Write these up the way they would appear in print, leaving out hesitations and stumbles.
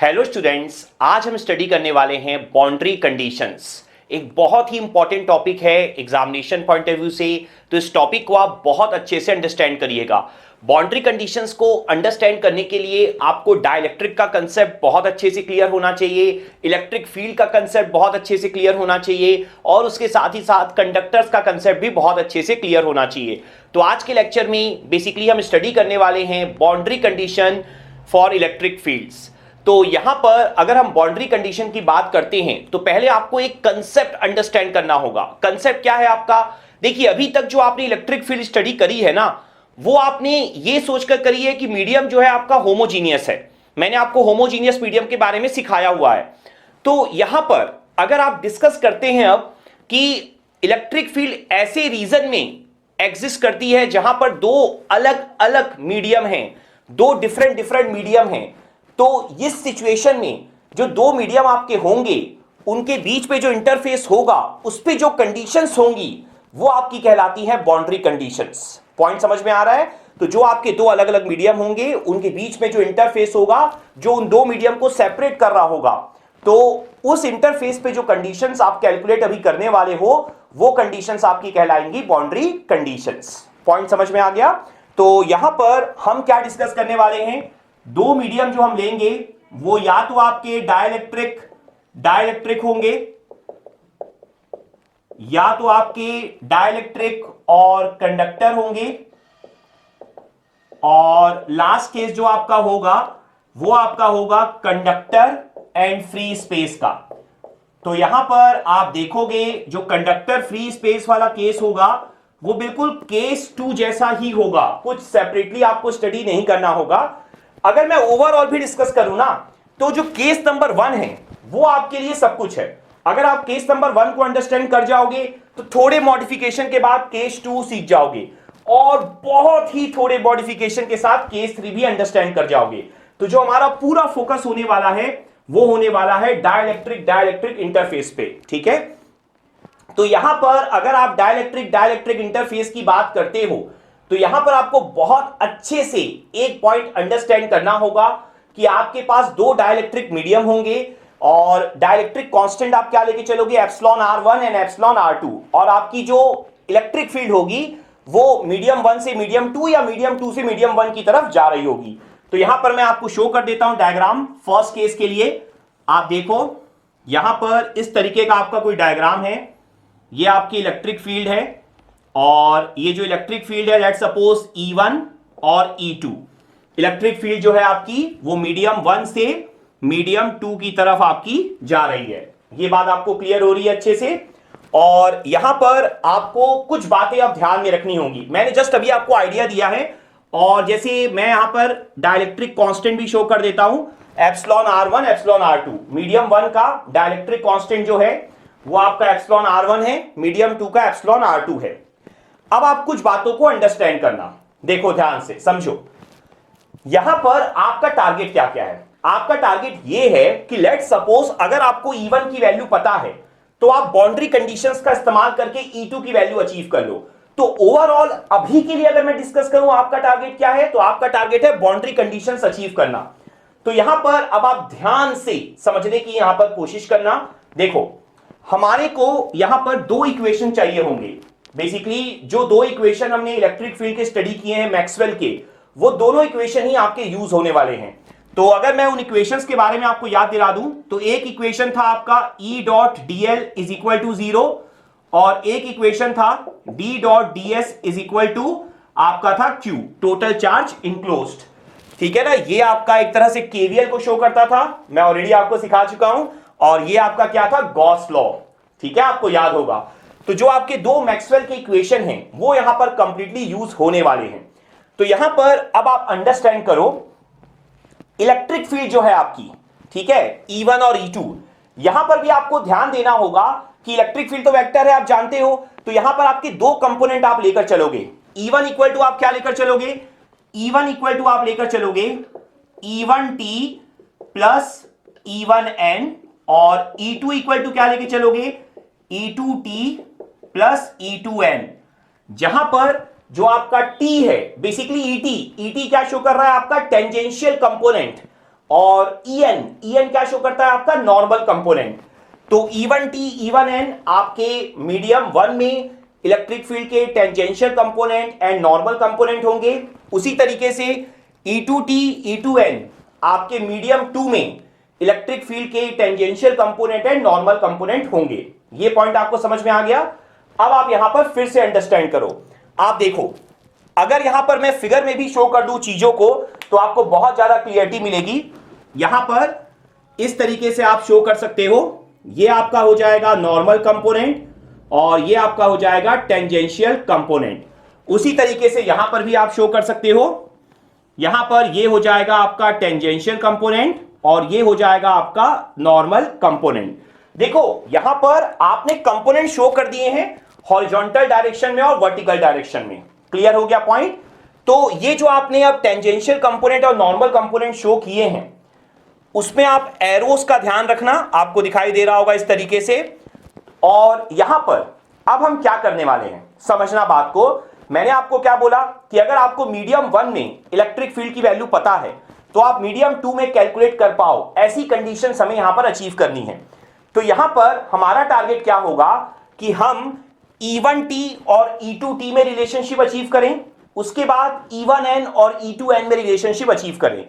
Hello students, आज हम study करने वाले हैं बाउंड्री कंडीशंस। एक बहुत ही इंपॉर्टेंट टॉपिक है एग्जामिनेशन पॉइंट ऑफ व्यू से, तो इस टॉपिक को आप बहुत अच्छे से अंडरस्टैंड करिएगा। बाउंड्री कंडीशंस को अंडरस्टैंड करने के लिए आपको डाइलेक्ट्रिक का कंसेप्ट बहुत अच्छे से क्लियर होना चाहिए, इलेक्ट्रिक फील्ड का कंसेप्ट बहुत अच्छे से क्लियर होना चाहिए और उसके साथ ही साथ कंडक्टर्स का कंसेप्ट भी बहुत अच्छे से क्लियर होना चाहिए। तो आज के लेक्चर में बेसिकली हम स्टडी करने वाले हैं boundary condition for electric fields. तो यहां पर अगर हम बाउंड्री कंडीशन की बात करते हैं तो पहले आपको एक कंसेप्ट अंडरस्टैंड करना होगा। कंसेप्ट क्या है आपका? देखिए, अभी तक जो आपने इलेक्ट्रिक फील्ड स्टडी करी है ना, वो आपने ये सोचकर करी है कि मीडियम जो है आपका होमोजीनियस है। मैंने आपको होमोजीनियस मीडियम के बारे में सिखाया हुआ है। तो यहां पर अगर आप डिस्कस करते हैं अब कि इलेक्ट्रिक फील्ड ऐसे रीजन में एग्जिस्ट करती है जहां पर दो अलग अलग मीडियम हैं, दो डिफरेंट मीडियम हैं, तो इस सिचुएशन में जो दो मीडियम आपके होंगे उनके बीच में जो इंटरफेस होगा उस पे जो कंडीशंस होंगी वो आपकी कहलाती है बाउंड्री कंडीशंस। पॉइंट समझ में आ रहा है? तो जो आपके दो अलग अलग मीडियम होंगे उनके बीच में जो इंटरफेस होगा, जो उन दो मीडियम को सेपरेट कर रहा होगा, तो उस इंटरफेस पे जो कंडीशंस आप कैलकुलेट अभी करने वाले हो वो कंडीशंस आपकी कहलाएंगी बाउंड्री कंडीशंस। पॉइंट समझ में आ गया? तो यहां पर हम क्या डिस्कस करने वाले हैं, दो मीडियम जो हम लेंगे वो या तो आपके डाइलेक्ट्रिक होंगे, या तो आपके डाइलेक्ट्रिक और कंडक्टर होंगे, और लास्ट केस जो आपका होगा वो आपका होगा कंडक्टर एंड फ्री स्पेस का। तो यहां पर आप देखोगे जो कंडक्टर फ्री स्पेस वाला केस होगा वो बिल्कुल केस 2 जैसा ही होगा, कुछ सेपरेटली आपको स्टडी नहीं करना होगा। अगर मैं ओवरऑल भी डिस्कस करूं ना, तो जो केस नंबर 1 है वो आपके लिए सब कुछ है। अगर आप केस नंबर 1 को अंडरस्टैंड कर जाओगे तो थोड़े मॉडिफिकेशन के बाद केस 2 सीख जाओगे और बहुत ही थोड़े मॉडिफिकेशन के साथ केस 3 भी अंडरस्टैंड कर जाओगे। तो जो हमारा पूरा फोकस होने वाला है वो होने वाला है डाइलेक्ट्रिक इंटरफेस पे। ठीक है, तो यहां पर अगर आप डाइलेक्ट्रिक इंटरफेस की बात करते हो तो यहां पर आपको बहुत अच्छे से एक पॉइंट अंडरस्टैंड करना होगा कि आपके पास दो डाइलेक्ट्रिक मीडियम होंगे और डाइलेक्ट्रिक कांस्टेंट आप क्या लेके चलोगे, epsilon R1 and epsilon R2, और आपकी जो इलेक्ट्रिक फील्ड होगी वो मीडियम 1 से मीडियम 2 या मीडियम 2 से मीडियम 1 की तरफ जा रही होगी। तो यहां पर मैं आपको शो कर देता हूं डायग्राम फर्स्ट केस के लिए। आप देखो यहां पर इस तरीके का आपका कोई डायग्राम है, ये आपकी इलेक्ट्रिक फील्ड है और ये जो इलेक्ट्रिक फील्ड है लेट्स सपोज E1 और E2। इलेक्ट्रिक फील्ड जो है आपकी वो मीडियम 1 से मीडियम 2 की तरफ आपकी जा रही है। ये बात आपको क्लियर हो रही है अच्छे से? और यहां पर आपको कुछ बातें अब ध्यान में रखनी होंगी। मैंने जस्ट अभी आपको आइडिया दिया है और जैसे मैं यहां पर डाइलेक्ट्रिक कांस्टेंट भी शो कर देता हूं, epsilon R1 epsilon R2। Medium 1 का डाइलेक्ट्रिक कांस्टेंट जो है वो आपका एप्सिलॉन R1 है, मीडियम 2 का एप्सिलॉन R2 है। अब आप कुछ बातों को अंडरस्टैंड करना, देखो ध्यान से समझो। यहां पर आपका टारगेट क्या क्या है? आपका टारगेट यह है कि लेट सपोज अगर आपको E1 की वैल्यू पता है तो आप बाउंड्री कंडीशंस का इस्तेमाल करके E2 की वैल्यू अचीव कर लो। तो ओवरऑल अभी के लिए अगर मैं डिस्कस करूं आपका टारगेट क्या है, तो आपका टारगेट है बाउंड्री कंडीशंस अचीव करना। तो यहां पर अब आप ध्यान से समझने की यहां पर कोशिश करना। देखो, हमारे को यहां पर दो इक्वेशन चाहिए होंगे। बेसिकली जो दो इक्वेशन हमने इलेक्ट्रिक फील्ड के स्टडी किए हैं मैक्सवेल के, वो दोनों इक्वेशन ही आपके यूज होने वाले हैं। तो अगर मैं उन इक्वेशंस के बारे में आपको याद दिला दूं तो एक इक्वेशन था आपका E dot dl is equal to 0 और एक इक्वेशन था D dot ds is equal to आपका था Q, टोटल चार्ज इनक्लोज्ड। ठीक है ना, ये आपका एक तरह से KVL को शो करता था, मैं ऑलरेडी आपको सिखा चुका हूं। और ये आपका क्या था, गॉस लॉ। ठीक है, आपको याद होगा। तो जो आपके दो मैक्सवेल के इक्वेशन हैं वो यहां पर कंप्लीटली यूज होने वाले हैं। तो यहां पर अब आप अंडरस्टैंड करो इलेक्ट्रिक फील्ड जो है आपकी, ठीक है, E1 और E2, यहां पर भी आपको ध्यान देना होगा कि इलेक्ट्रिक फील्ड तो वेक्टर है, आप जानते हो। तो यहां पर आपके दो कंपोनेंट आप लेकर चलोगे। E1 इक्वल टू आप क्या लेकर चलोगे, E1 इक्वल टू आप लेकर चलोगे E1t प्लस E1n, और E2 इक्वल टू क्या लेके चलोगे, E2t प्लस E2n। जहां पर जो आपका T है बेसिकली ET क्या शो कर रहा है, आपका टेंजेंशियल कंपोनेंट, और EN क्या शो करता है आपका नॉर्मल कंपोनेंट। तो E1T E1N आपके मीडियम 1 में इलेक्ट्रिक फील्ड के tangential component and normal component होंगे। उसी तरीके से E2T E2N आपके मीडियम 2 में इलेक्ट्रिक फील्ड के tangential component and normal component होंगे। ये पॉइंट आपको समझ में आ गया। अब आप यहां पर फिर से अंडरस्टैंड करो। आप देखो, अगर यहां पर मैं फिगर में भी शो कर दूं चीजों को तो आपको बहुत ज्यादा क्लियरिटी मिलेगी। यहां पर इस तरीके से आप शो कर सकते हो, ये आपका हो जाएगा नॉर्मल कंपोनेंट और ये आपका हो जाएगा टेंजेंशियल कंपोनेंट। उसी तरीके से यहां पर भी आप शो कर सकते हो, यहां पर ये हो जाएगा आपका टेंजेंशियल कंपोनेंट और ये हो जाएगा आपका नॉर्मल कंपोनेंट। देखो यहां पर आपने कंपोनेंट शो कर दिए हैं हॉरिजॉन्टल डायरेक्शन में और वर्टिकल डायरेक्शन में। क्लियर हो गया पॉइंट। तो ये जो आपने अब टेंजेंशियल कंपोनेंट और नॉर्मल कंपोनेंट शो किए हैं उसमें आप एरोस का ध्यान रखना, आपको दिखाई दे रहा होगा इस तरीके से। और यहां पर अब हम क्या करने वाले हैं, समझना बात को। मैंने आपको क्या बोला कि अगर आपको मीडियम 1 में इलेक्ट्रिक फील्ड की वैल्यू पता है तो आप मीडियम 2 में कैलकुलेट कर पाओ, ऐसी कंडीशन हमें यहां पर अचीव करनी है। तो यहां पर हमारा टारगेट क्या होगा कि हम E1T और E2T में रिलेशनशिप अचीव करें, उसके बाद E1N और E2N में रिलेशनशिप अचीव करें।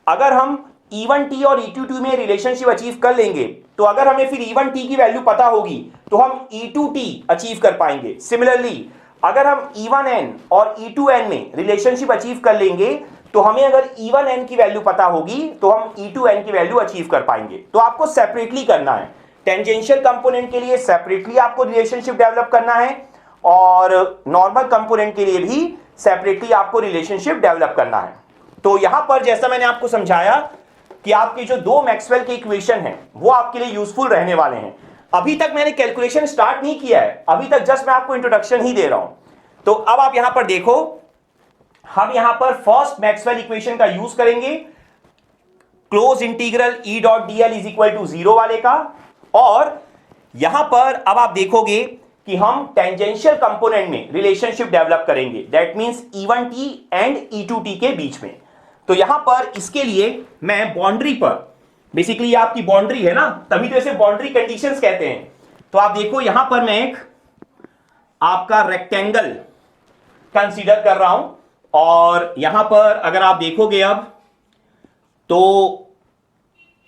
अगर हम E1T और E2T में रिलेशनशिप अचीव कर लेंगे तो अगर हमें फिर E1T की वैल्यू पता होगी तो हम E2T अचीव कर पाएंगे। सिमिलरली अगर हम E1N और E2N में रिलेशनशिप अचीव कर लेंगे तो हमें अगर E1N की वैल्यू पता होगी तो हम E2N की वैल्यू अचीव कर पाएंगे। तो आपको सेपरेटली करना है, टेंजेंशियल कंपोनेंट के लिए सेपरेटली आपको रिलेशनशिप डेवलप करना है और नॉर्मल कंपोनेंट के लिए भी सेपरेटली आपको रिलेशनशिप डेवलप करना है। तो यहां पर जैसा मैंने आपको समझाया कि आपके जो दो मैक्सवेल के इक्वेशन हैं वो आपके लिए यूजफुल रहने वाले हैं। अभी तक मैंने कैलकुलेशन स्टार्ट नहीं किया है, अभी तक जस्ट मैं आपको इंट्रोडक्शन ही दे रहा हूं। तो अब आप यहां पर देखो, हम यहां पर फर्स्ट मैक्सवेल इक्वेशन का यूज करेंगे, close integral E dot dl is equal to 0 वाले का। और यहां पर अब आप देखोगे कि हम टेंजेंशियल कंपोनेंट में रिलेशनशिप डेवलप करेंगे, that means E1T and E2T के बीच में। तो यहां पर इसके लिए मैं बाउंड्री पर, बेसिकली आपकी बाउंड्री है ना, तभी तो इसे बाउंड्री कंडीशंस कहते हैं। तो आप देखो यहां पर मैं एक आपका रेक्टेंगल कंसीडर कर रहा हूं और यहां पर अगर आप देखोगे अब तो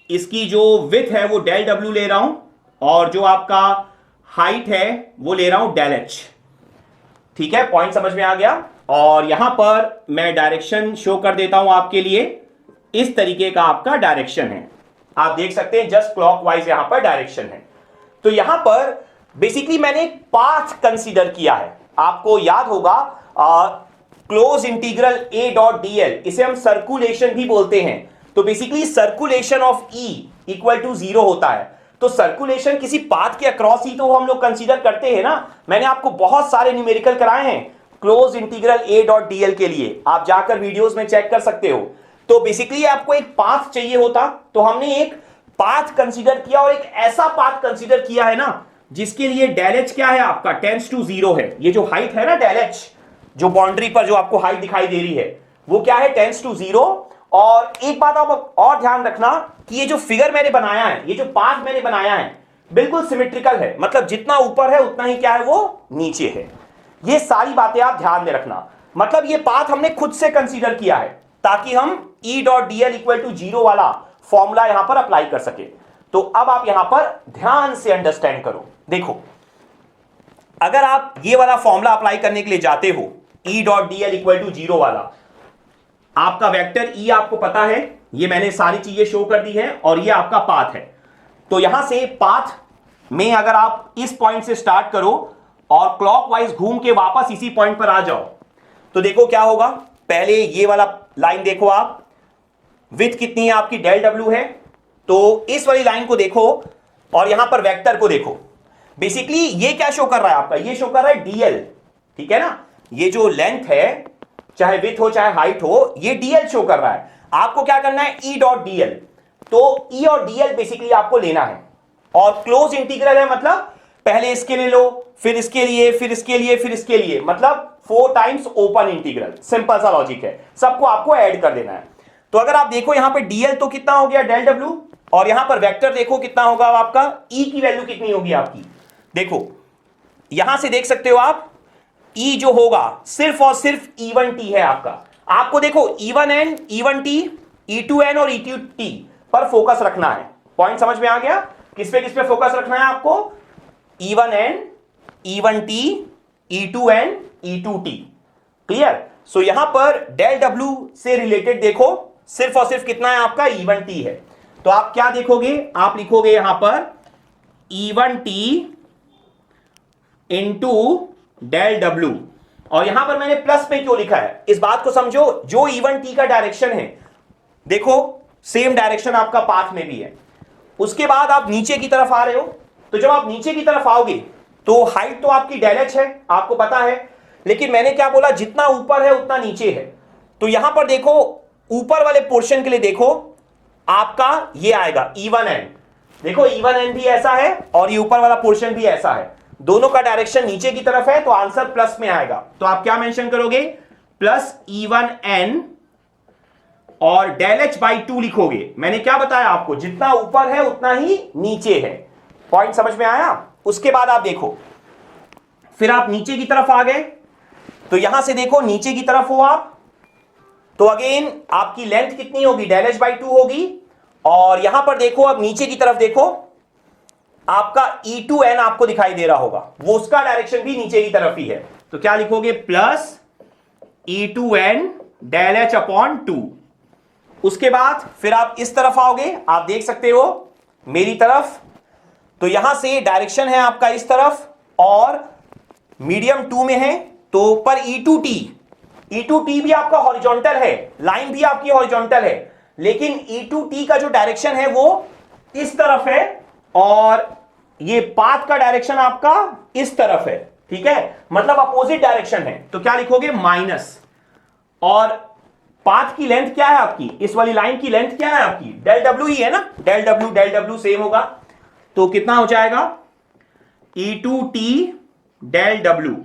इसकी जो विड्थ है वो डेल W ले रहा हूं और जो आपका हाइट है वो ले रहा हूं डेल H। ठीक है, पॉइंट समझ में आ गया। और यहां पर मैं डायरेक्शन शो कर देता हूं आपके लिए, इस तरीके का आपका डायरेक्शन है, आप देख सकते हैं जस्ट क्लॉकवाइज यहां पर डायरेक्शन है। तो यहां पर बेसिकली मैंने एक पाथ कंसीडर किया है, आपको याद होगा close integral A dot dl, इसे हम सर्कुलेशन भी बोलते हैं। तो basically circulation of E equal to 0 होता है। तो सर्कुलेशन किसी पाथ के अक्रॉस ही तो हम लोग कंसीडर करते हैं ना। मैंने आपको बहुत सारे न्यूमेरिकल कराए हैं close integral A dot dl के लिए, आप जाकर वीडियोस में चेक कर सकते हो। तो बेसिकली आपको एक पाथ चाहिए होता, तो हमने एक पाथ कंसीडर किया और एक ऐसा पाथ कंसीडर किया है ना जिसके लिए डेल H क्या है आपका टेंड्स टू 0 है। ये जो हाइट है ना डेल H, जो बाउंड्री पर जो आपको हाइट दिखाई दे रही है वो क्या है टेंड्स टू 0। और एक बात आप और ध्यान रखना कि ये जो फिगर मैंने बनाया है, ये जो पाथ मैंने बनाया है बिल्कुल सिमेट्रिकल है, मतलब जितना ऊपर है उतना ही क्या है वो नीचे है। ये सारी बातें आप ध्यान में रखना, मतलब ये पाथ हमने खुद से कंसीडर किया है ताकि हम E dot dl equal to 0 वाला फॉर्मूला यहां पर अप्लाई कर सके। तो अब आप यहां पर ध्यान से अंडरस्टैंड करो। देखो अगर आप ये वाला फॉर्मूला अप्लाई करने के लिए जाते हो E dot dl equal to 0 वाला, आपका वेक्टर E आपको पता है, ये मैंने सारी चीजें शो कर दी है और ये आपका पाथ है। तो यहां से पाथ में अगर आप इस पॉइंट से स्टार्ट करो और क्लॉकवाइज घूम के वापस इसी पॉइंट पर आ जाओ तो देखो क्या होगा। पहले ये वाला लाइन देखो आप, विड्थ कितनी है आपकी डेल W है, तो इस वाली लाइन को देखो और यहां पर वेक्टर को देखो। बेसिकली ये क्या शो कर रहा है आपका, ये शो कर रहा है dl, ठीक है ना। ये जो लेंथ है चाहे विड्थ हो चाहे हाइट हो, ये dl शो कर रहा है। आपको क्या करना है E डॉट dl, तो E और dl बेसिकली आपको लेना है। और क्लोज इंटीग्रल है मतलब पहले इसके ले लो, फिर इसके लिए, फिर इसके लिए, फिर इसके लिए, मतलब 4 टाइम्स ओपन इंटीग्रल। सिंपल सा लॉजिक है, सबको आपको ऐड कर देना है। तो अगर आप देखो यहां पे डीएल तो कितना हो गया डेल डब्ल्यू, और यहां पर वेक्टर देखो कितना होगा आपका, ई की वैल्यू कितनी होगी आपकी, देखो यहां से देख सकते हो आप, ई जो होगा सिर्फ और सिर्फ E1T है आपका। आपको देखो E1N, E1T, E2N और E2T पर फोकस रखना है। पॉइंट समझ में आ गया? किस पे फोकस रखना है आपको? E1N, E1T, E2N, E2T। Clear? सो यहां पर डेल डब्ल्यू से रिलेटेड देखो सिर्फ और सिर्फ कितना है आपका, E1T है। तो आप क्या देखोगे, आप लिखोगे यहां पर E1T इंटू डेल डब्ल्यू, और यहां पर मैंने प्लस में क्यों लिखा है इस बात को समझो। जो E1T का डायरेक्शन है, देखो सेम डायरेक्शन आपका पाथ में भी है। उसके बाद आप नीचे की तरफ आ रहे हो, तो जब आप नीचे की तरफ आओगे तो हाइट तो आपकी डेल एच है, आपको पता है, लेकिन मैंने क्या बोला, जितना ऊपर है उतना नीचे है। तो यहां पर देखो ऊपर वाले पोर्शन के लिए देखो आपका ये आएगा E1N। देखो E1N भी ऐसा है और ये ऊपर वाला पोर्शन भी ऐसा है, दोनों का डायरेक्शन नीचे की तरफ है, तो आंसर प्लस में आएगा। तो आप क्या मेंशन करोगे, प्लस E1N और डेल एच बाई 2 लिखोगे। मैंने क्या बताया आपको, जितना ऊपर है उतना ही नीचे है। पॉइंट समझ में आया? उसके बाद आप देखो, फिर आप नीचे की तरफ आ गए, तो यहां से देखो नीचे की तरफ हो आप, तो अगेन आपकी लेंथ कितनी होगी, डेल एच बाई 2 होगी। और यहां पर देखो, अब नीचे की तरफ देखो, आपका E2N आपको दिखाई दे रहा होगा, वो उसका डायरेक्शन भी नीचे की तरफ ही है। तो क्या लिखोगे, plus E2N del H upon 2। उसके बाद फिर आप इस तरफ आओगे, आप देख सकते हो मेरी तरफ, तो यहां से डायरेक्शन है आपका इस तरफ और मीडियम 2 में है, तो पर E2T भी आपका हॉरिजॉन्टल है, लाइन भी आपकी हॉरिजॉन्टल है, लेकिन E2T का जो डायरेक्शन है वो इस तरफ है और ये पाथ का डायरेक्शन आपका इस तरफ है। ठीक है, मतलब अपोजिट डायरेक्शन है। तो क्या लिखोगे, माइनस, और पाथ की लेंथ क्या है आपकी, इस वाली लाइन की लेंथ क्या है आपकी, डेल डब्ल्यू ही है ना, डेल डब्ल्यू सेम होगा। तो कितना हो जाएगा, E2T डेल डब्ल्यू।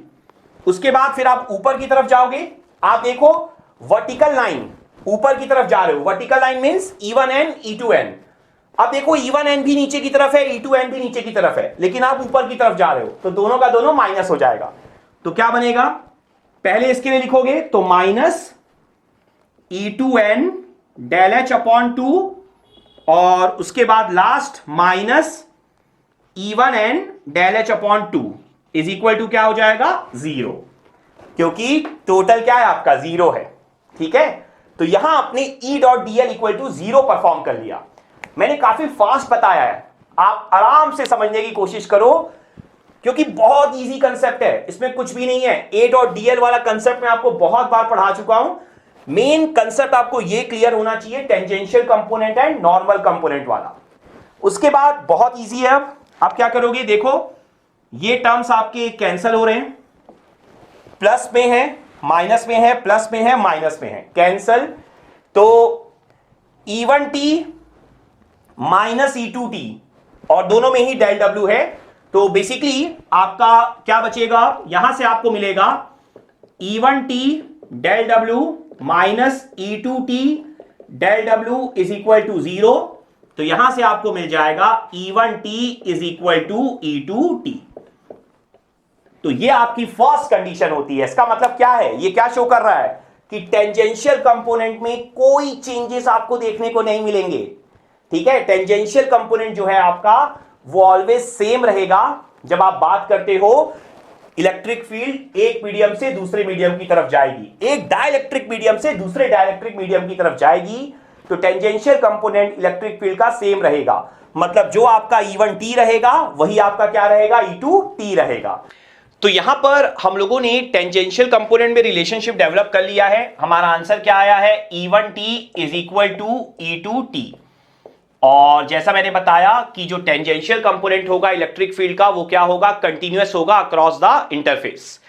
उसके बाद फिर आप ऊपर की तरफ जाओगे, आप देखो वर्टिकल लाइन ऊपर की तरफ जा रहे हो, vertical line means E1N E2N। अब देखो E1N भी नीचे की तरफ है, E2N भी नीचे की तरफ है, लेकिन आप ऊपर की तरफ जा रहे हो, तो दोनों का दोनों माइनस हो जाएगा। तो क्या बनेगा, पहले इसके लिए लिखोगे तो minus E2N del H upon 2, और उसके बाद last minus E1N del H upon 2 is equal to क्या हो जाएगा, 0, क्योंकि टोटल क्या है आपका, 0 है। ठीक है, तो यहां आपने E dot DL equal to 0 perform कर लिया। मैंने काफी फास्ट बताया है, आप आराम से समझने की कोशिश करो, क्योंकि बहुत इजी कंसेप्ट है, इसमें कुछ भी नहीं है। A डॉट DL वाला कंसेप्ट मैं आपको बहुत बार पढ़ा चुका हूं। मेन कंसेप्ट आपको यह क्लियर होना चाहिए, tangential component and normal component वाला। उसके बाद बहुत इजी है। अब आप क्या करोगे, देखो ये टर्म्स आपके कैंसिल हो रहे हैं, प्लस में है, माइनस में है, प्लस में है, माइनस में है, कैंसिल। तो E1T माइनस E2T, और दोनों में ही डेल डब्ल्यू है, तो बेसिकली आपका क्या बचेगा, यहां से आपको मिलेगा E1T del W minus E2T del W is equal to 0। तो यहां से आपको मिल जाएगा E1T is equal to E2T। तो ये आपकी फर्स्ट कंडीशन होती है। इसका मतलब क्या है, ये क्या शो कर रहा है कि टेंजेंशियल कंपोनेंट में कोई चेंजेस आपको देखने को नहीं मिलेंगे। ठीक है, टेंजेंशियल कंपोनेंट जो है आपका वो ऑलवेज सेम रहेगा। जब आप बात करते हो इलेक्ट्रिक फील्ड एक मीडियम से दूसरे मीडियम की तरफ जाएगी, एक डाइलेक्ट्रिक मीडियम से दूसरे डाइलेक्ट्रिक मीडियम की तरफ जाएगी, तो टेंजेंशियल कंपोनेंट इलेक्ट्रिक फील्ड का सेम रहेगा। मतलब जो आपका E1T रहेगा वही आपका क्या रहेगा, E2T रहेगा। तो यहां पर हम लोगों ने टेंजेंशियल कंपोनेंट में रिलेशनशिप डेवलप कर लिया है। हमारा आंसर क्या आया है, E1T is equal to E2T। और जैसा मैंने बताया कि जो टेंजेंशियल कंपोनेंट होगा इलेक्ट्रिक फील्ड का, वो क्या होगा, कंटिन्यूअस होगा अक्रॉस द इंटरफेस।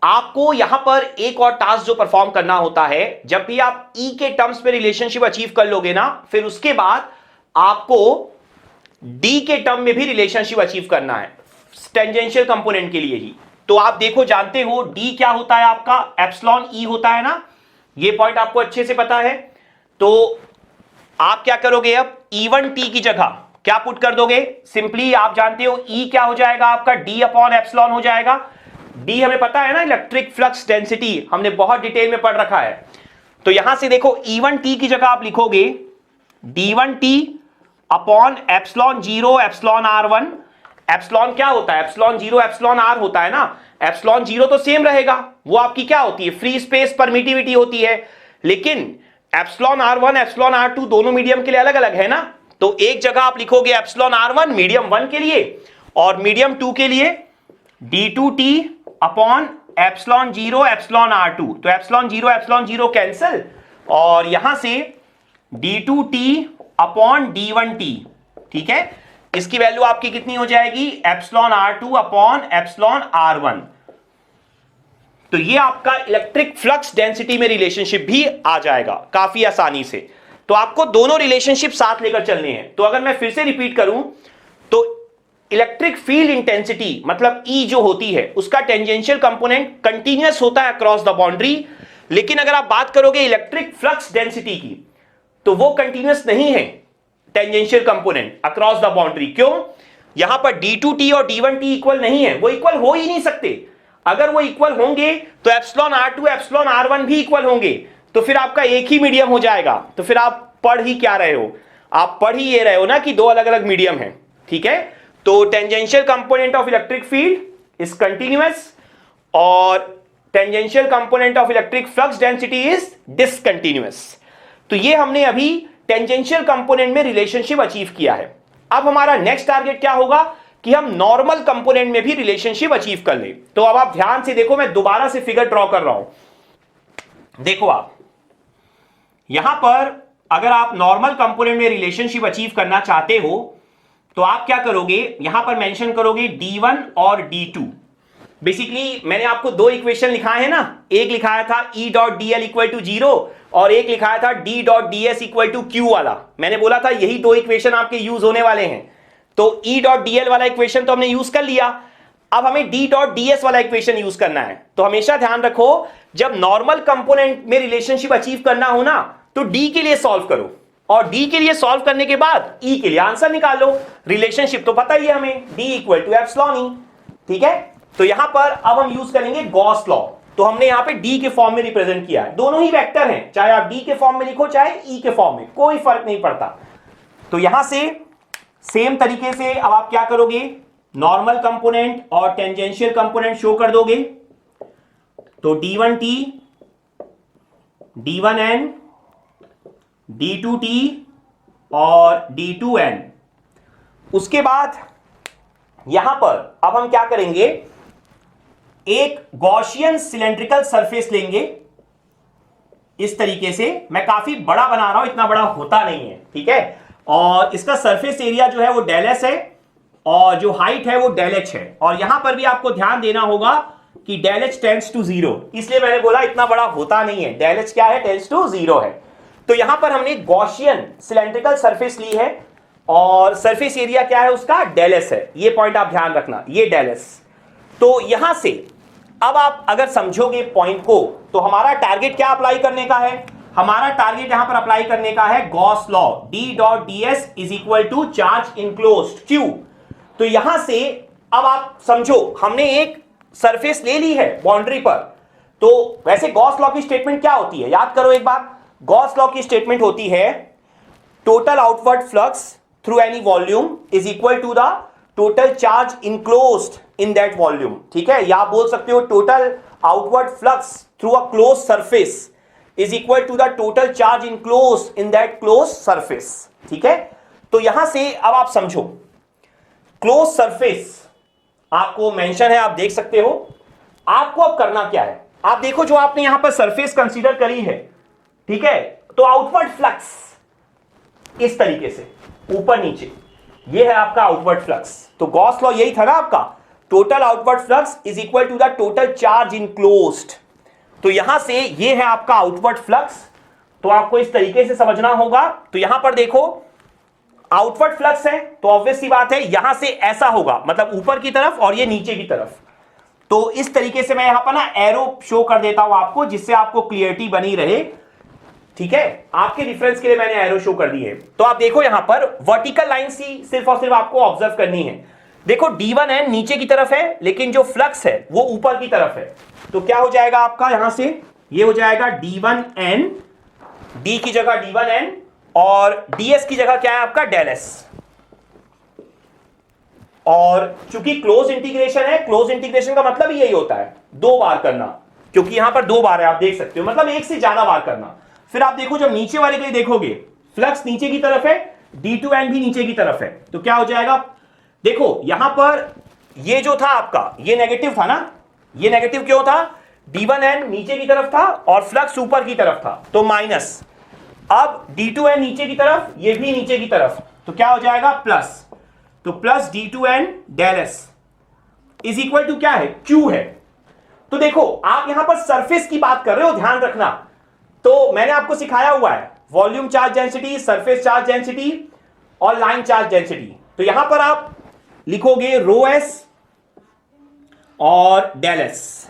आपको यहां पर एक और टास्क जो परफॉर्म करना होता है, जब भी आप E के टर्म्स में रिलेशनशिप अचीव कर लोगे ना, फिर उसके बाद आपको D के टर्म में भी रिलेशनशिप अचीव करना है, टेंजेंशियल कंपोनेंट के लिए ही। तो आप देखो, जानते हो D क्या होता है आपका, एप्सिलॉन E होता है ना, ये पॉइंट आपको अच्छे से पता है। तो आप क्या करोगे, अब E1T की जगह क्या पुट कर दोगे, सिंपली आप जानते हो E क्या हो जाएगा आपका, D अपॉन एप्सिलॉन हो जाएगा। D हमें पता है ना, इलेक्ट्रिक फ्लक्स डेंसिटी, हमने बहुत डिटेल में पढ़ रखा है। तो यहां से देखो E1T की जगह आप लिखोगे D1T upon epsilon 0 epsilon R1। Epsilon क्या होता है, एप्सिलॉन 0 एप्सिलॉन R होता है ना। एप्सिलॉन 0 तो सेम रहेगा, वो आपकी क्या होती है, फ्री स्पेस परमिटिविटी होती है। लेकिन एप्सिलॉन R1 एप्सिलॉन R2 दोनों मीडियम के लिए अलग अलग है ना। तो एक जगह आप लिखोगे एप्सिलॉन R1 मीडियम 1 के लिए, और मीडियम 2 के लिए D2T upon epsilon 0 epsilon R2। तो एप्सिलॉन 0 कैंसिल, और यहां से D2T अपॉन D1T, ठीक है। इसकी वैल्यू आपकी कितनी हो जाएगी, epsilon R2 upon epsilon R1। तो ये आपका इलेक्ट्रिक फ्लक्स डेंसिटी में रिलेशनशिप भी आ जाएगा काफी आसानी से। तो आपको दोनों रिलेशनशिप साथ लेकर चलने हैं। तो अगर मैं फिर से रिपीट करूं तो इलेक्ट्रिक फील्ड इंटेंसिटी मतलब E जो होती है उसका टेंजेंशियल कंपोनेंट कंटीन्यूअस होता है अक्रॉस द बाउंड्री। लेकिन अगर आप बात करोगे इलेक्ट्रिक फ्लक्स डेंसिटी की तो वो कंटीन्यूअस नहीं है tangential component across the boundary. क्यों, यहां पर D2T और D1T इक्वल नहीं है, वो इक्वल हो ही नहीं सकते। अगर वो इक्वल होंगे तो एप्सिलॉन R2 एप्सिलॉन R1 भी इक्वल होंगे, तो फिर आपका एक ही मीडियम हो जाएगा। तो फिर आप पढ़ ही क्या रहे हो, आप पढ़ ही ये रहे हो ना कि दो अलग अलग मीडियम हैं, ठीक है। तो tangential component of electric field is continuous और tangential component of electric flux density is discontinuous. तो ये हमने अभी टेंजेंशियल कंपोनेंट में रिलेशनशिप अचीव किया है। अब हमारा नेक्स्ट टारगेट क्या होगा कि हम नॉर्मल कंपोनेंट में भी रिलेशनशिप अचीव कर ले। तो अब आप ध्यान से देखो, मैं दोबारा से फिगर ड्रॉ कर रहा हूं। देखो आप यहां पर अगर आप नॉर्मल कंपोनेंट में रिलेशनशिप अचीव करना चाहते हो तो आप क्या करोगे, यहां पर मेंशन करोगे D1 और D2। बेसिकली मैंने आपको दो इक्वेशन लिखाए हैं ना, एक लिखाया था E.dl इक्वल टू 0 और एक लिखाया था D.ds इक्वल टू Q वाला। मैंने बोला था यही दो इक्वेशन आपके यूज होने वाले हैं। तो E.dl वाला इक्वेशन तो हमने यूज कर लिया, अब हमें D.ds वाला इक्वेशन यूज करना है। तो हमेशा ध्यान रखो, जब नॉर्मल कंपोनेंट में रिलेशनशिप अचीव करना हो ना तो D के लिए सॉल्व करो, और D के लिए सॉल्व करने के बाद E के लिए आंसर निकाल लो। रिलेशनशिप तो पता ही है हमें, D equal to epsilon E, ठीक है। तो यहां पर अब हम यूज करेंगे गॉस लॉ। तो हमने यहां पे D के फॉर्म में रिप्रेजेंट किया है, दोनों ही वेक्टर हैं, चाहे आप D के फॉर्म में लिखो चाहे E के फॉर्म में, कोई फर्क नहीं पड़ता। तो यहां से सेम तरीके से अब आप क्या करोगे, नॉर्मल कंपोनेंट और टेंजेंशियल कंपोनेंट शो कर दोगे। तो D1T, D1N, D2T और D2N। उसके बाद यहां पर अब हम क्या करेंगे, एक गॉसियन सिलेंड्रिकल सरफेस लेंगे इस तरीके से। मैं काफी बड़ा बना रहा हूं, इतना बड़ा होता नहीं है, ठीक है। और इसका सरफेस एरिया जो है वो डेल एस है और जो हाइट है वो डेल एच है। और यहां पर भी आपको ध्यान देना होगा कि डेल एच टेंड्स टू 0, इसलिए मैंने बोला इतना बड़ा होता नहीं है। डेल एच क्या है, टेंड्स टू 0 है। तो यहां पर हमने गॉसियन सिलेंड्रिकल सरफेस ली है और सरफेस एरिया क्या है उसका, डेल एस है। ये पॉइंट आप ध्यान रखना, ये डेल एस। तो यहां से अब आप अगर समझोगे पॉइंट को तो हमारा टारगेट क्या अप्लाई करने का है, हमारा टारगेट यहां पर अप्लाई करने का है Gauss law, D.ds is equal to charge enclosed Q। तो यहां से अब आप समझो, हमने एक सरफेस ले ली है बाउंड्री पर। तो वैसे गॉस लॉ की स्टेटमेंट क्या होती है, याद करो एक बार। गॉस लॉ की स्टेटमेंट होती है total outward flux through any volume is equal to the total charge enclosed in that volume, ठीक है। या आप बोल सकते हो total outward flux through a close surface is equal to the total charge enclosed in that close surface, ठीक है। तो यहां से अब आप समझो, क्लोज सरफेस आपको मेंशन है, आप देख सकते हो। आपको अब करना क्या है, आप देखो जो आपने यहां पर सरफेस कंसीडर करी है, ठीक है। तो आउटवर्ड फ्लक्स इस तरीके से ऊपर नीचे, ये है आपका आउटवर्ड फ्लक्स। तो गॉस लॉ यही था ना आपका, total outward flux is equal to the total charge enclosed. तो यहां से ये है आपका आउटवर्ड फ्लक्स। तो आपको इस तरीके से समझना होगा। तो यहां पर देखो आउटवर्ड फ्लक्स है तो ऑब्वियस सी बात है यहां से ऐसा होगा, मतलब ऊपर की तरफ और ये नीचे की तरफ। तो इस तरीके से मैं यहां पर ना एरो शो कर देता हूं आपको, जिससे आपको क्लियरिटी बनी रहे। ठीक है, आपके रिफरेंस के लिए मैंने एरो शो कर दी है। तो आप देखो यहां पर वर्टिकल लाइन सी सिर्फ और सिर्फ आपको ऑब्जर्व करनी है। देखो D1n नीचे की तरफ है, लेकिन जो फ्लक्स है वो ऊपर की तरफ है। तो क्या हो जाएगा आपका यहां से, ये हो जाएगा D1n, D की जगह D1n और ds की जगह क्या है आपका डेल s। और चूंकि क्लोज इंटीग्रेशन है, क्लोज इंटीग्रेशन का मतलब यही होता है दो बार करना, क्योंकि यहां पर दो बार है, आप देख सकते हो, मतलब एक से ज्यादा बार करना। फिर आप देखो जब नीचे वाले के लिए देखोगे, फ्लक्स नीचे की तरफ है, D2n भी नीचे की तरफ है, तो क्या हो जाएगा, देखो यहां पर ये जो था आपका, ये नेगेटिव था ना, ये नेगेटिव क्यों था, D1n नीचे की तरफ था और फ्लक्स ऊपर की तरफ था, तो माइनस। अब D2n नीचे की तरफ, ये भी नीचे की तरफ, तो क्या हो जाएगा प्लस। तो plus D2n del s is equal to क्या है, Q है। तो देखो आप यहां पर सरफेस की बात कर रहे हो, ध्यान रखना। तो मैंने आपको सिखाया हुआ है volume charge density, surface charge density और लाइन चार्ज डेंसिटी। तो यहां पर आप लिखोगे रो एस और डेल एस,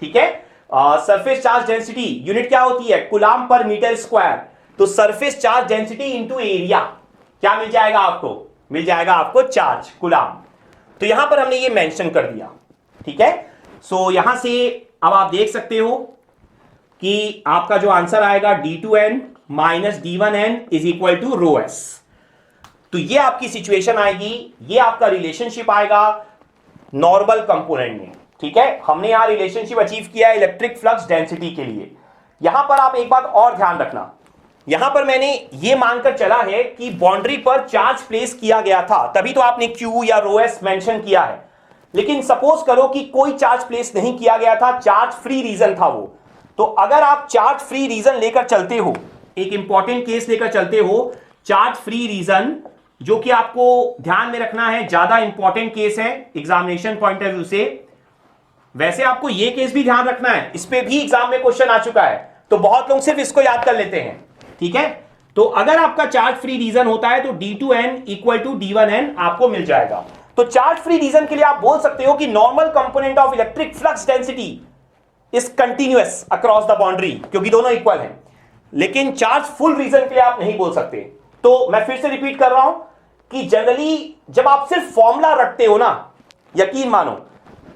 ठीक है। सरफेस चार्ज डेंसिटी यूनिट क्या होती है, कूलम्ब पर मीटर स्क्वायर। तो surface charge density into area क्या मिल जाएगा आपको, मिल जाएगा आपको चार्ज कूलम्ब। तो यहां पर हमने ये मेंशन कर दिया, ठीक है। सो यहां से अब आप देख सकते हो कि आपका जो आंसर आएगा D2n minus D1n is equal to rho S. तो ये आपकी सिचुएशन आएगी, ये आपका रिलेशनशिप आएगा नॉर्मल कंपोनेंट में, ठीक है। हमने यहां रिलेशनशिप अचीव किया है इलेक्ट्रिक फ्लक्स डेंसिटी के लिए। यहां पर आप एक बात और ध्यान रखना, यहां पर मैंने ये मानकर चला है कि बाउंड्री पर चार्ज प्लेस किया गया था, तभी तो आपने Q या रो एस मेंशन किया है। लेकिन सपोज करो कि कोई चार्ज प्लेस नहीं किया गया था, चार्ज फ्री रीजन था वो। तो अगर आप चार्ज फ्री रीजन लेकर चलते हो, एक इंपॉर्टेंट केस लेकर चलते हो, चार्ज फ्री रीजन, जो कि आपको ध्यान में रखना है, ज्यादा इंपॉर्टेंट केस है एग्जामिनेशन पॉइंट ऑफ व्यू से। वैसे आपको ये केस भी ध्यान रखना है, इस पे भी एग्जाम में क्वेश्चन आ चुका है, तो बहुत लोग सिर्फ इसको याद कर लेते हैं, ठीक है। तो अगर आपका चार्ज फ्री रीजन होता है तो D2n इक्वल टू D1n आपको मिल जाएगा। तो चार्ज फ्री रीजन के लिए आप बोल सकते हो कि normal component of electric flux density is continuous across the boundary, क्योंकि दोनों इक्वल हैं। लेकिन चार्ज फुल रीजन के लिए आप नहीं बोल सकते। तो मैं फिर से रिपीट कर रहा हूं कि जनरली जब आप सिर्फ फॉर्मूला रटते हो ना, यकीन मानो,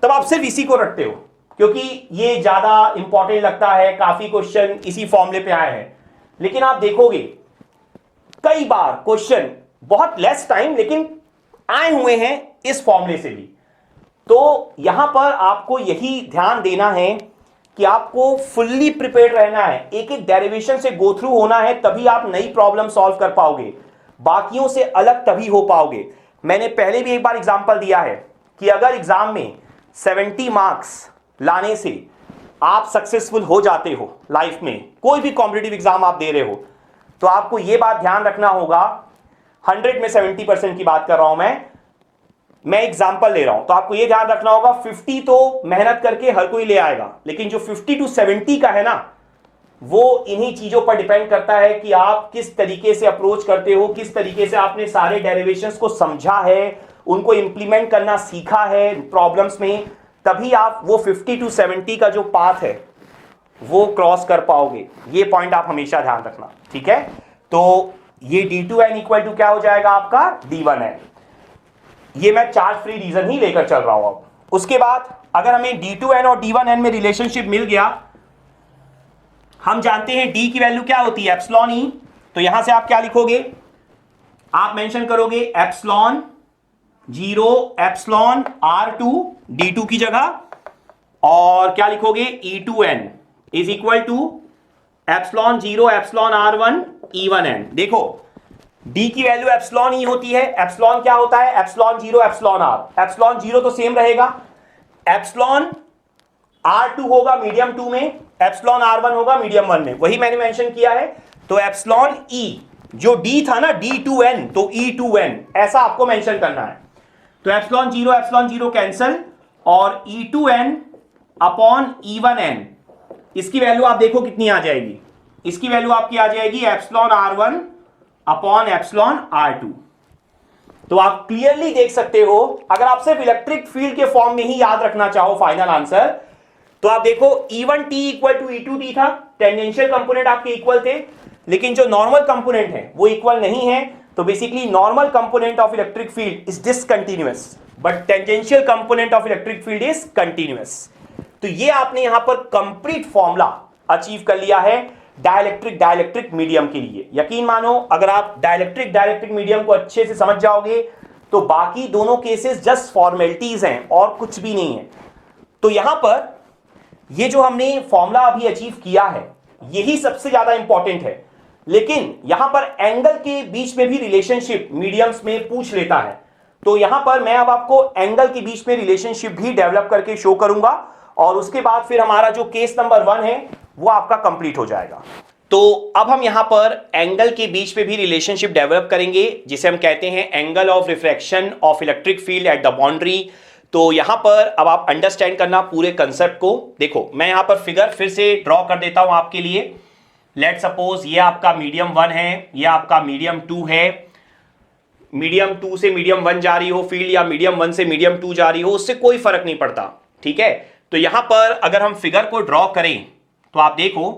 तब आप सिर्फ इसी को रटते हो, क्योंकि ये ज्यादा इंपॉर्टेंट लगता है, काफी क्वेश्चन इसी फॉर्मूले पे आए हैं। लेकिन आप देखोगे कई बार क्वेश्चन, बहुत लेस टाइम लेकिन आए हुए हैं इस फॉर्मूले से भी। तो यहां पर आपको यही ध्यान देना है कि आपको फुल्ली प्रिपेयर्ड रहना है, एक एक डेरिवेशन से गो थ्रू होना है, तभी आप नई प्रॉब्लम सॉल्व कर पाओगे, बाकियों से अलग तभी हो पाओगे। मैंने पहले भी एक बार एग्जांपल दिया है कि अगर एग्जाम में 70 मार्क्स लाने से आप सक्सेसफुल हो जाते हो लाइफ में, कोई भी कॉम्पिटिटिव एग्जाम आप दे रहे हो, तो आपको यह बात ध्यान रखना होगा, 100 में 70% की बात कर रहा हूं मैं एग्जांपल ले रहा हूं, तो आपको यह ध्यान रखना होगा 50 तो मेहनत करके हर कोई ले आएगा, लेकिन जो 50 to 70 का है ना, वो इन्हीं चीजों पर डिपेंड करता है कि आप किस तरीके से अप्रोच करते हो, किस तरीके से आपने सारे डेरिवेशंस को समझा है, उनको इंप्लीमेंट करना सीखा है प्रॉब्लम्स में, तभी आप वो 50 to 70 का जो पाथ है वो क्रॉस कर पाओगे। ये पॉइंट आप हमेशा ध्यान रखना, ठीक है। तो ये D2n इक्वल टू क्या हो जाएगा आपका D1n। ये मैं चार्ज फ्री रीजन ही लेकर चल रहा हूं। अब उसके बाद अगर हमें D2n और D1n में रिलेशनशिप मिल गया, हम जानते हैं D की वैल्यू क्या होती है, एप्सिलॉन E। तो यहां से आप क्या लिखोगे, आप मेंशन करोगे एप्सिलॉन 0 एप्सिलॉन R2 D2 की जगह, और क्या लिखोगे E2n is equal to epsilon 0 epsilon R1 E1n। देखो D की वैल्यू एप्सिलॉन E होती है, एप्सिलॉन क्या होता है, एप्सिलॉन 0 एप्सिलॉन R। एप्सिलॉन 0 तो सेम रहेगा, एप्सिलॉन R2 होगा मीडियम 2 में, एप्सिलॉन R1 होगा मीडियम 1 में, वही मैंने मेंशन किया है। तो एप्सिलॉन E जो D था ना D2n, तो E2n ऐसा आपको मेंशन करना है। तो एप्सिलॉन 0 कैंसल, और E2n अपॉन E1n, इसकी वैल्यू आप देखो कितनी आ जाएगी, इसकी वैल्यू आपकी आ जाएगी epsilon R1 upon epsilon R2। तो आप क्लियरली देख सकते हो, अगर आप सिर्फ इलेक्ट्रिक फील्ड के फॉर्म में ही याद रखना चाहो फाइनल आंसर, तो आप देखो E1t इक्वल टू E2t था, टेंजेंशियल कंपोनेंट आपके इक्वल थे, लेकिन जो नॉर्मल कंपोनेंट है वो इक्वल नहीं है, तो basically normal component of electric field is discontinuous but tangential component of electric field is continuous. तो ये आपने यहां पर कंप्लीट फॉर्मूला अचीव कर लिया है डाइलेक्ट्रिक मीडियम के लिए। यकीन मानो अगर आप डाइलेक्ट्रिक मीडियम को अच्छे से समझ जाओगे तो बाकी दोनों केसेस जस्ट फॉर्मेलिटीज हैं और कुछ भी नहीं है। तो यहां पर ये जो हमने फॉर्मूला अभी अचीव किया है यही सबसे ज्यादा इंपॉर्टेंट है, लेकिन यहां पर एंगल के बीच में भी रिलेशनशिप मीडियम्स में पूछ लेता है। तो यहां पर मैं अब आपको एंगल के बीच में रिलेशनशिप भी डेवलप करके शो करूंगा और उसके बाद फिर हमारा जो केस नंबर 1 है वो आपका कंप्लीट हो जाएगा। तो अब हम यहां पर एंगल के बीच में भी रिलेशनशिप डेवलप करेंगे जिसे हम कहते हैं angle of refraction of electric field at the boundary. तो यहां पर अब आप अंडरस्टैंड करना पूरे कंसेप्ट को। देखो मैं यहां पर फिगर फिर से ड्रॉ कर देता हूं आपके लिए। लेट सपोज ये आपका मीडियम 1 है, ये आपका मीडियम 2 है। मीडियम 2 से मीडियम 1 जा रही हो फील्ड या मीडियम 1 से मीडियम 2 जा रही हो, उससे कोई फर्क नहीं पड़ता, ठीक है। तो यहां पर अगर हम फिगर को ड्रॉ करें तो आप देखो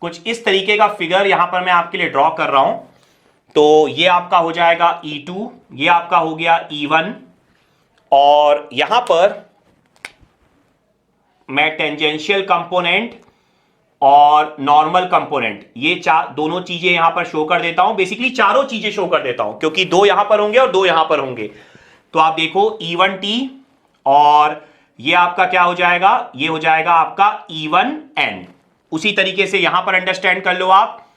कुछ इस तरीके का फिगर यहां पर मैं आपके लिए ड्रॉ कर रहा हूं। तो ये आपका हो जाएगा E2, ये आपका हो गया E1 और यहां पर मैं टेंजेंशियल कंपोनेंट और नॉर्मल कंपोनेंट ये दोनों चीजें यहां पर शो कर देता हूं। बेसिकली चारों चीजें शो कर देता हूं क्योंकि 2 यहां पर होंगे और 2 यहां पर होंगे। तो आप देखो E1T और ये आपका क्या हो जाएगा, ये हो जाएगा आपका E1N। उसी तरीके से यहां पर अंडरस्टैंड कर लो आप,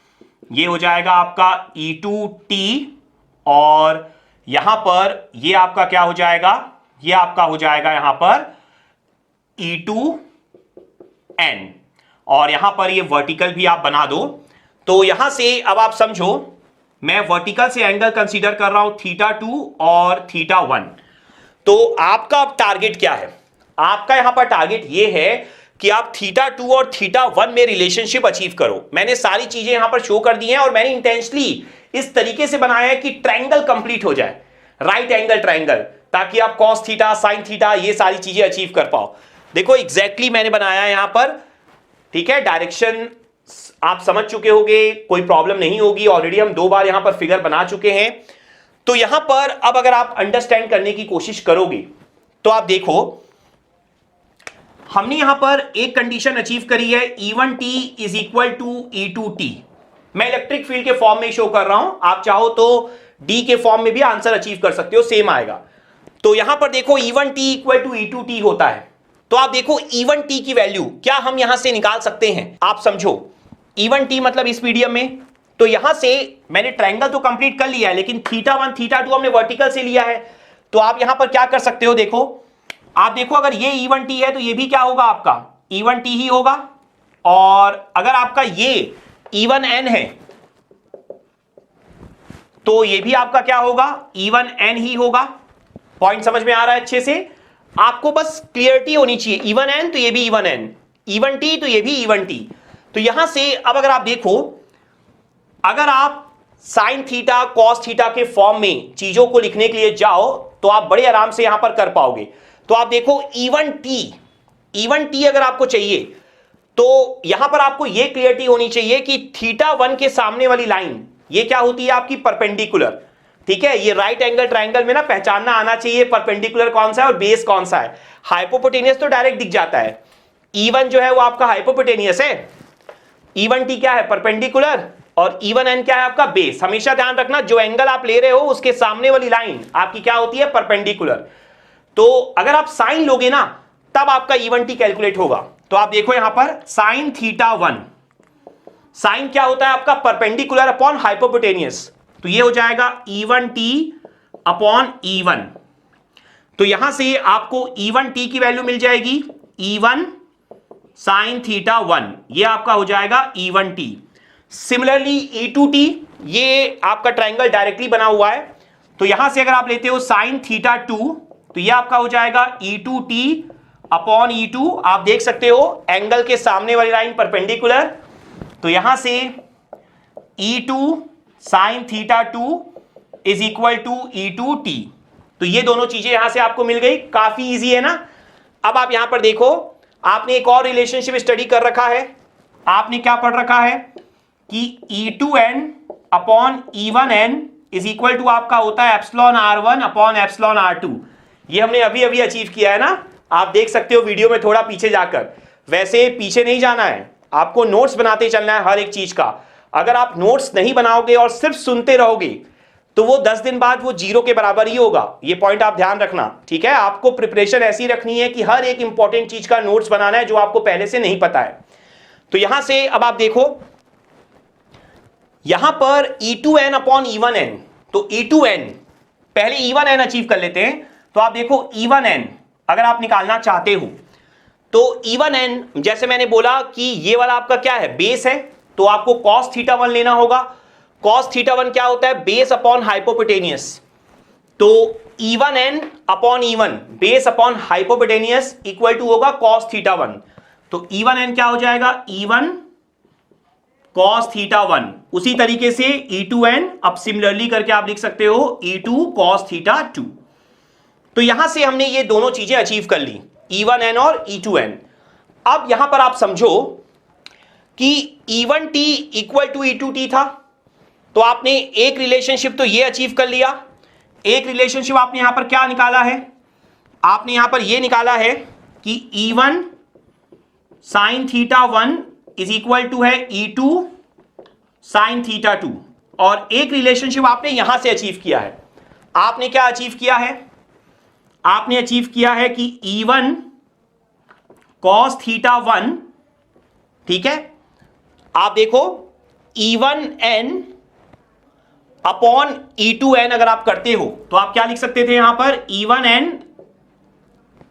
ये हो जाएगा आपका E2T और यहां पर ये आपका क्या हो जाएगा, ये आपका हो जाएगा यहां पर E2N और यहां पर ये वर्टिकल भी आप बना दो। तो यहां से अब आप समझो मैं वर्टिकल से एंगल कंसीडर कर रहा हूं θ2 और θ1। तो आपका अब टारगेट क्या है, आपका यहां पर टारगेट ये है कि आप θ2 और θ1 में रिलेशनशिप अचीव करो। मैंने सारी चीजें यहां पर शो कर दी हैं और मैंने इंटेंशनली इस तरीके से बनाया है कि ट्रायंगल कंप्लीट हो जाए, राइट एंगल ट्रायंगल, ताकि आप cos थीटा sin थीटा ये सारी चीजें अचीव कर पाओ। देखो एग्जैक्टली मैंने बनाया है यहां पर, ठीक है। डायरेक्शन आप समझ चुके होंगे, कोई प्रॉब्लम नहीं होगी, ऑलरेडी हम 2 बार यहां पर फिगर बना चुके हैं। तो यहां पर अब अगर आप अंडरस्टैंड करने की कोशिश करोगे तो आप देखो हमने यहां पर एक कंडीशन अचीव करी है E1T is equal to E2T। मैं इलेक्ट्रिक फील्ड के फॉर्म में शो कर रहा हूं, आप चाहो तो D के फॉर्म में भी आंसर अचीव कर सकते हो, सेम आएगा। तो यहां पर देखो E1T इक्वल टू E2T होता है। तो आप देखो E1T की वैल्यू क्या हम यहां से निकाल सकते हैं, आप समझो E1T मतलब इस मीडियम में। तो यहां से मैंने ट्रायंगल तो कंप्लीट कर लिया है लेकिन θ1 θ2 हमने वर्टिकल से लिया है। तो आप यहां पर क्या कर सकते हो, देखो आप देखो अगर ये E1T है तो ये भी क्या होगा आपका E1T ही होगा, और अगर आपका ये E1N है तो ये भी आपका क्या होगा E1N ही होगा। पॉइंट समझ में आ रहा है अच्छे से, आपको बस क्लियरिटी होनी चाहिए। E1N तो ये भी E1N, E1T तो ये भी E1T। तो यहां से अब अगर आप देखो, अगर आप साइन थीटा कॉस थीटा के फॉर्म में चीजों को लिखने के लिए जाओ तो आप बड़े आराम से यहां पर कर पाओगे। तो आप देखो E1T अगर आपको चाहिए तो यहां पर आपको यह क्लियरिटी होनी चाहिए कि θ1 के सामने वाली लाइन ये क्या होती है आपकी परपेंडिकुलर, ठीक है। ये राइट एंगल ट्रायंगल में ना पहचानना आना चाहिए परपेंडिकुलर कौन सा है और बेस कौन सा है। हाइपोटेनियस तो डायरेक्ट दिख जाता है, E1 जो है वो आपका हाइपोटेनियस है, E1T क्या है परपेंडिकुलर और E1N क्या है आपका बेस। हमेशा ध्यान रखना जो एंगल आप ले रहे हो उसके सामने वाली लाइन आपकी क्या होती है परपेंडिकुलर। तो अगर आप साइन लोगे ना तब आपका E1T कैलकुलेट होगा। तो आप देखो यहां पर साइन θ1, साइन क्या होता है आपका परपेंडिकुलर अपॉन हाइपोटेनियस, तो ये हो जाएगा E1T अपॉन E1। तो यहां से आपको E1T की वैल्यू मिल जाएगी E1 साइन θ1, ये आपका हो जाएगा E1T। सिमिलरली E2T, ये आपका ट्रायंगल डायरेक्टली बना हुआ है, तो यहां से अगर आप लेते हो साइन θ2 तो ये आपका हो जाएगा E2T अपॉन E2। आप देख सकते हो एंगल के सामने वाली लाइन परपेंडिकुलर, तो यहां से E2 sign θ2 is equal to E2T। तो ये दोनों चीजें यहां से आपको मिल गई, काफी इजी है ना। अब आप यहां पर देखो, आपने एक और रिलेशनशिप स्टडी कर रखा है, आपने क्या पढ़ रखा है कि E2n upon E1n is equal to आपका होता है epsilon R1 upon epsilon R2। ये हमने अभी अभी अचीव किया है ना, आप देख सकते हो वीडियो में थोड़ा पीछे जाकर। वैसे पीछे नहीं जाना है, आपको नोट्स बनाते चलना है हर एक चीज का। अगर आप नोट्स नहीं बनाओगे और सिर्फ सुनते रहोगे तो वो 10 दिन बाद वो 0 के बराबर ही होगा। ये पॉइंट आप ध्यान रखना, ठीक है। आपको प्रिपरेशन ऐसी रखनी है कि हर एक इंपॉर्टेंट चीज का नोट्स बनाना है जो आपको पहले से नहीं पता है। तो यहां से अब आप देखो, यहां पर E2n अपॉन E1n, तो E2n पहले E1n अचीव कर लेते हैं। तो आप देखो E1n अगर आप निकालना चाहते हो तो E1n जैसे मैंने बोला कि ये वाला आपका क्या है, बेस है, तो आपको cos θ1 लेना होगा। cos θ1 क्या होता है, बेस अपॉन हाइपोटेनियस। तो E1n upon E1 base upon hypotenuse equal to होगा cos θ1। तो E1n क्या हो जाएगा, E1 cos θ1। उसी तरीके से E2n अब सिमिलरली करके आप लिख सकते हो E2 cos θ2। तो यहां से हमने ये दोनों चीजें अचीव कर ली, E1n और E2n। अब यहां पर आप समझो कि E1t इक्वल टू E2t था, तो आपने एक रिलेशनशिप तो ये अचीव कर लिया। एक रिलेशनशिप आपने यहां पर क्या निकाला है, आपने यहां पर ये निकाला है कि E1 sin θ1 is equal to है E2 sin θ2। और एक रिलेशनशिप आपने यहां से अचीव किया है। आपने क्या अचीव किया है, आपने अचीव किया है कि E1 cos θ1, ठीक है। आप देखो E1n अपॉन E2n अगर आप करते हो तो आप क्या लिख सकते थे, यहां पर E1n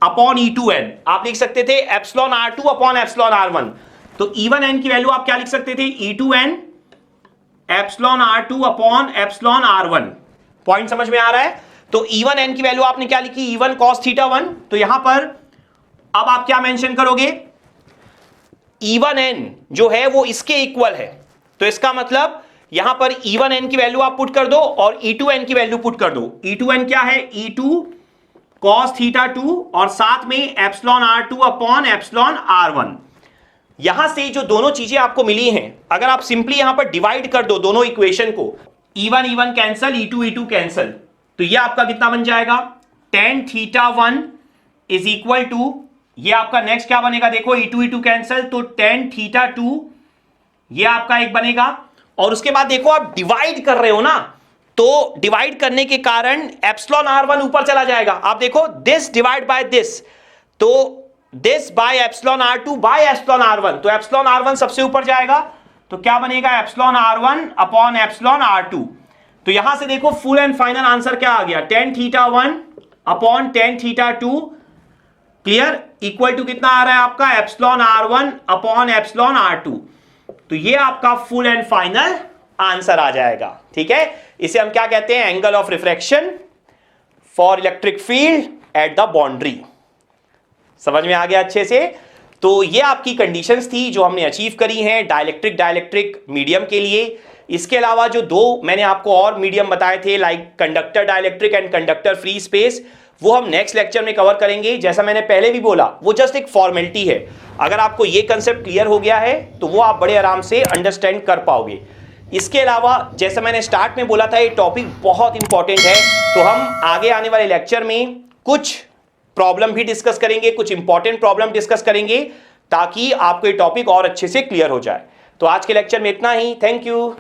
अपॉन E2n आप लिख सकते थे epsilon R2 upon epsilon R1। तो E1n की वैल्यू आप क्या लिख सकते थे, E2n epsilon R2 upon epsilon R1। Point समझ में आ रहा है। तो E1n की वैल्यू आपने क्या लिखी, E1 cos θ1। तो यहां पर अब आप क्या मेंशन करोगे, E1n जो है वो इसके इक्वल है। तो इसका मतलब यहां पर E1n की वैल्यू आप पुट कर दो और E2n की वैल्यू पुट कर दो। E2n क्या है, E2 cos θ2 और साथ में epsilon R2 upon epsilon R1। यहां से जो दोनों चीजें आपको मिली हैं, अगर आप सिंपली यहां पर डिवाइड कर दो दोनों इक्वेशन को, E1 E1 cancel, E2 E2 cancel, तो ये आपका कितना बन जाएगा, tan θ1 इज इक्वल टू, ये आपका नेक्स्ट क्या बनेगा, देखो E2 E2 कैंसल, तो tan θ2 ये आपका एक बनेगा। और उसके बाद देखो आप डिवाइड कर रहे हो ना, तो डिवाइड करने के कारण एप्सिलॉन R1 ऊपर चला जाएगा। आप देखो दिस डिवाइड बाय दिस, तो this by epsilon R2 by epsilon R1, तो एप्सिलॉन R1 सबसे ऊपर जाएगा। तो क्या बनेगा, epsilon R1 upon epsilon R2। तो यहां से देखो फुल एंड फाइनल आंसर क्या आ गया, tan θ1 upon tan θ2 clear equal to कितना आ रहा है आपका, epsilon R1 upon epsilon R2। तो ये आपका फुल एंड फाइनल आंसर आ जाएगा, ठीक है। इसे हम क्या कहते हैं, angle of refraction for electric field at the boundary. समझ में आ गया अच्छे से। तो ये आपकी कंडीशंस थी जो हमने अचीव करी हैं डाइलेक्ट्रिक मीडियम के लिए। इसके अलावा जो दो मैंने आपको और मीडियम बताए थे, like conductor dielectric and conductor free space, वो हम नेक्स्ट लेक्चर में कवर करेंगे। जैसा मैंने पहले भी बोला, वो जस्ट एक फॉर्मेलिटी है। अगर आपको ये कंसेप्ट क्लियर हो गया है तो वो आप बड़े आराम से अंडरस्टैंड कर पाओगे। इसके अलावा जैसा मैंने स्टार्ट में बोला था, ये टॉपिक बहुत इंपॉर्टेंट है, तो हम आगे आने वाले लेक्चर में कुछ प्रॉब्लम भी डिस्कस करेंगे, कुछ इंपॉर्टेंट प्रॉब्लम डिस्कस करेंगे, ताकि आपको ये टॉपिक और अच्छे से क्लियर हो जाए। तो आज के लेक्चर में इतना ही। Thank you.